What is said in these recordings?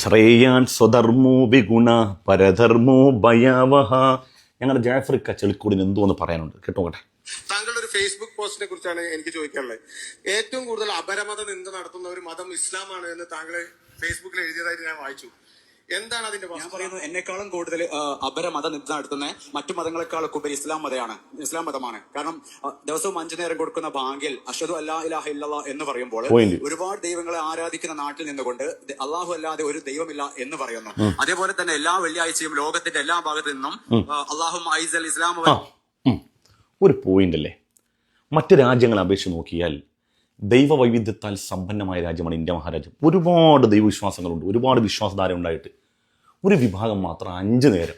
ശ്രേയാൻ സ്വധർമ്മോ വിഗുണ പരധർമ്മോ ഭയാവഹ. ഞങ്ങളുടെ ജാഫ്രിക്ക ചെളിക്കൂടിന് എന്തോന്ന് പറയാനുണ്ട് കേട്ടോട്ടെ. താങ്കളുടെ ഒരു ഫേസ്ബുക്ക് പോസ്റ്റിനെ കുറിച്ചാണ് എനിക്ക് ചോദിക്കാനുള്ളത്. ഏറ്റവും കൂടുതൽ അപരമത നിന്ദ നടത്തുന്ന ഒരു മതം ഇസ്ലാമാണ് എന്ന് താങ്കൾ ഫേസ്ബുക്കിൽ എഴുതിയതായിട്ട് ഞാൻ വായിച്ചു. എന്താണ് അതിന്റെ ഞാൻ പറയുന്നത്, എന്നെക്കാളും കൂടുതൽ അപരമത നിന്ദ നടത്തുന്ന മറ്റു മതങ്ങളെക്കാളൊക്കെ ഉപരി ഇസ്ലാം മതമാണ്. കാരണം ദിവസവും 5 നേരം കൊടുക്കുന്ന ബാങ്കിൽ അഷ്ഹദു അല്ലാ ഇലാഹ ഇല്ലല്ലാഹ് എന്ന് പറയുമ്പോൾ ഒരുപാട് ദൈവങ്ങളെ ആരാധിക്കുന്ന നാട്ടിൽ നിന്നുകൊണ്ട് അള്ളാഹു അല്ലാതെ ഒരു ദൈവമില്ല എന്ന് പറയുന്നു. അതേപോലെ തന്നെ എല്ലാ വെള്ളിയാഴ്ചയും ലോകത്തിന്റെ എല്ലാ ഭാഗത്തു നിന്നും അള്ളാഹു ഐസൽ ഇസ്ലാം ഒരു പോയിന്റ് അല്ലേ. മറ്റ് രാജ്യങ്ങളെ അപേക്ഷിച്ച് നോക്കിയാൽ ദൈവവൈവിധ്യത്താൽ സമ്പന്നമായ രാജ്യമാണ് ഇന്ത്യ മഹാരാജ്യം. ഒരുപാട് ദൈവവിശ്വാസങ്ങളുണ്ട്, ഒരുപാട് വിശ്വാസധാര ഉണ്ടായിട്ട് ഒരു വിഭാഗം മാത്രം 5 നേരം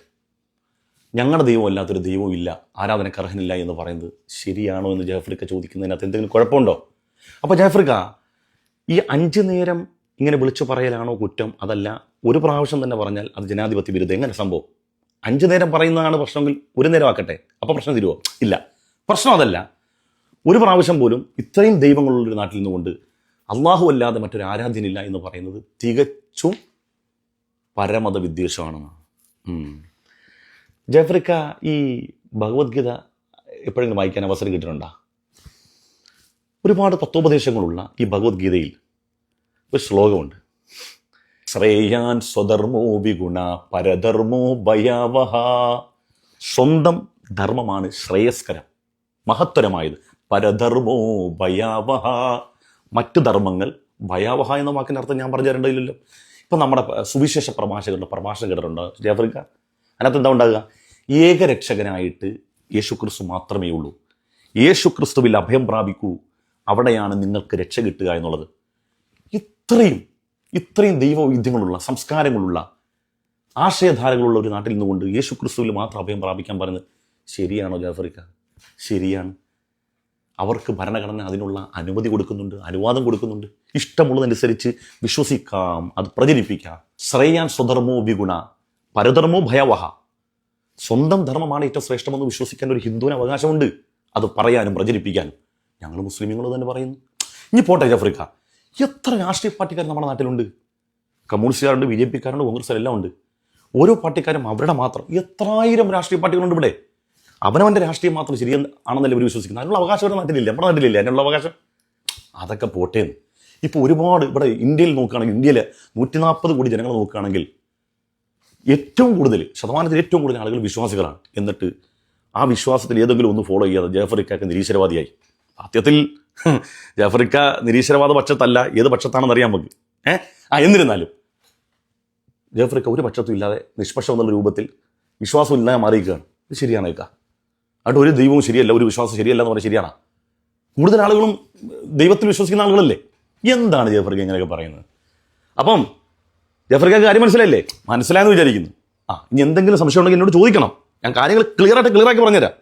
ഞങ്ങളുടെ ദൈവം അല്ലാത്തൊരു ദൈവവും ഇല്ല, ആരാധനയ്ക്ക് അർഹനില്ല എന്ന് പറയുന്നത് ശരിയാണോ എന്ന് ജാഫ്രിക്ക ചോദിക്കുന്നതിനകത്ത് എന്തെങ്കിലും കുഴപ്പമുണ്ടോ? അപ്പോൾ ജാഫ്രിക്ക, ഈ 5 നേരം ഇങ്ങനെ വിളിച്ചു പറയലാണോ കുറ്റം? അതല്ല, ഒരു പ്രാവശ്യം തന്നെ പറഞ്ഞാൽ അത് ജനാധിപത്യ വിരുദ്ധം. എങ്ങനെ സംഭവം? 5 നേരം പറയുന്നതാണ് പ്രശ്നമെങ്കിൽ 1 നേരം ആക്കട്ടെ, അപ്പോൾ പ്രശ്നം തീരുമോ? ഇല്ല, പ്രശ്നം അതല്ല. ഒരു പ്രാവശ്യം പോലും ഇത്രയും ദൈവങ്ങളുള്ളൊരു നാട്ടിൽ നിന്നുകൊണ്ട് അള്ളാഹു അല്ലാതെ മറ്റൊരു ആരാധ്യനില്ല എന്ന് പറയുന്നത് തികച്ചും പരമത വിദ്വേഷമാണെന്നാണ്. ജാഫ്രിക്ക, ഈ ഭഗവത്ഗീത എപ്പോഴെങ്കിലും വായിക്കാൻ അവസരം കിട്ടുന്നുണ്ടോ? ഒരുപാട് തത്വോപദേശങ്ങളുള്ള ഈ ഭഗവത്ഗീതയിൽ ഒരു ശ്ലോകമുണ്ട്. ശ്രേയാൻ സ്വധർമ്മോ വിഗുണ പരധർമ്മോ ഭയാവഹ. സ്വന്തം ധർമ്മമാണ് ശ്രേയസ്കരം, മഹത്തരമായത്. പരധർമ്മോ ഭയാവഹ. മറ്റു ധർമ്മങ്ങൾ ഭയാവഹ എന്ന വാക്കിൻ്റെ അർത്ഥം ഞാൻ പറഞ്ഞു തരേണ്ടതില്ലല്ലോ. ഇപ്പം നമ്മുടെ സുവിശേഷ പ്രഭാഷകരുടെ പ്രഭാഷണം കേട്ടിട്ടുണ്ടോ ജാഫ്രിക്ക? അതിനകത്ത് എന്താ ഉണ്ടാകുക? ഏകരക്ഷകനായിട്ട് യേശുക്രിസ്തു മാത്രമേ ഉള്ളൂ. യേശുക്രിസ്തുവിൽ അഭയം പ്രാപിക്കൂ, അവിടെയാണ് നിങ്ങൾക്ക് രക്ഷ കിട്ടുക എന്നുള്ളത്. ഇത്രയും ദൈവവൈദ്യങ്ങളുള്ള, സംസ്കാരങ്ങളുള്ള, ആശയധാരകളുള്ള ഒരു നാട്ടിൽ നിന്നുകൊണ്ട് യേശുക്രിസ്തുവിൽ മാത്രം അഭയം പ്രാപിക്കാൻ പറയുന്നത് ശരിയാണോ ജാഫ്രിക്ക? ശരിയാണ്. അവർക്ക് ഭരണഘടന അതിനുള്ള അനുമതി കൊടുക്കുന്നുണ്ട്, അനുവാദം കൊടുക്കുന്നുണ്ട്. ഇഷ്ടമുള്ളതനുസരിച്ച് വിശ്വസിക്കാം, അത് പ്രചരിപ്പിക്കാം. ശ്രേയാൻ സ്വധർമ്മോ വിഗുണ പരധർമ്മോ ഭയാവഹ. സ്വന്തം ധർമ്മമാണ് ഏറ്റവും ശ്രേഷ്ഠമെന്ന് വിശ്വസിക്കാൻ ഒരു ഹിന്ദുവിന് അവകാശമുണ്ട്, അത് പറയാനും പ്രചരിപ്പിക്കാനും. ഞങ്ങൾ മുസ്ലിമുകൾ തന്നെ പറയുന്നു. ഇനി പോട്ടെ ജാഫ്രിക്ക, എത്ര രാഷ്ട്രീയ പാർട്ടിക്കാർ നമ്മുടെ നാട്ടിലുണ്ട്. കമ്മ്യൂണിസ്റ്റുകാരുണ്ട്, BJP കാരുണ്ട്, കോൺഗ്രസ്സുകാരെല്ലാം ഉണ്ട്. ഓരോ പാർട്ടിക്കാരും അവരുടെ മാത്രം എത്രായിരം രാഷ്ട്രീയ പാർട്ടികളുണ്ട് ഇവിടെ. അവനവൻ്റെ രാഷ്ട്രീയം മാത്രം ശരിയാണെന്നല്ലേ ഇവർ വിശ്വസിക്കുന്നത്. അതിനുള്ള അവകാശം അവരുടെ നാട്ടിലില്ല, നമ്മുടെ നാട്ടിലില്ല അതിനുള്ള അവകാശം. അതൊക്കെ പോട്ടേന്ന്. ഇപ്പോൾ ഒരുപാട് ഇവിടെ ഇന്ത്യയിൽ നോക്കുകയാണെങ്കിൽ, ഇന്ത്യയിൽ 140 കോടി ജനങ്ങൾ നോക്കുകയാണെങ്കിൽ ശതമാനത്തിൽ ഏറ്റവും കൂടുതൽ ആളുകൾ വിശ്വാസികളാണ്. എന്നിട്ട് ആ വിശ്വാസത്തിൽ ഏതെങ്കിലും ഒന്ന് ഫോളോ ചെയ്യാതെ ജാഫ്രിക്കയൊക്കെ നിരീശ്വരവാദിയായി. സത്യത്തിൽ ജാഫ്രിക്ക നിരീശ്വരവാദ പക്ഷത്തല്ല, ഏത് പക്ഷത്താണെന്ന് അറിയാൻ നമുക്ക്. എന്നിരുന്നാലും ജാഫ്രിക്ക ഒരു പക്ഷത്തും ഇല്ലാതെ നിഷ്പക്ഷം എന്നുള്ള രൂപത്തിൽ വിശ്വാസം ഇല്ലാതെ മാറിയിരിക്കുകയാണ്. ഇത് ശരിയാണ് കേൾക്കുക. അതുകൊണ്ട് ഒരു ദൈവവും ശരിയല്ല, ഒരു വിശ്വാസം ശരിയല്ല എന്ന് പറഞ്ഞാൽ ശരിയാണ്. കൂടുതൽ ആളുകളും ദൈവത്തിൽ വിശ്വസിക്കുന്ന ആളുകളല്ലേ. എന്താണ് ജാഫ്രിക്ക ഇങ്ങനെയൊക്കെ പറയുന്നത്? അപ്പം ജാഫ്രിക്കക്ക് കാര്യം മനസ്സിലായില്ലേ? മനസ്സിലായെന്ന് വിചാരിക്കുന്നു. ഇനി എന്തെങ്കിലും സംശയം ഉണ്ടെങ്കിൽ എന്നോട് ചോദിക്കണം, ഞാൻ കാര്യങ്ങൾ ക്ലിയറാക്കി പറഞ്ഞുതരാം.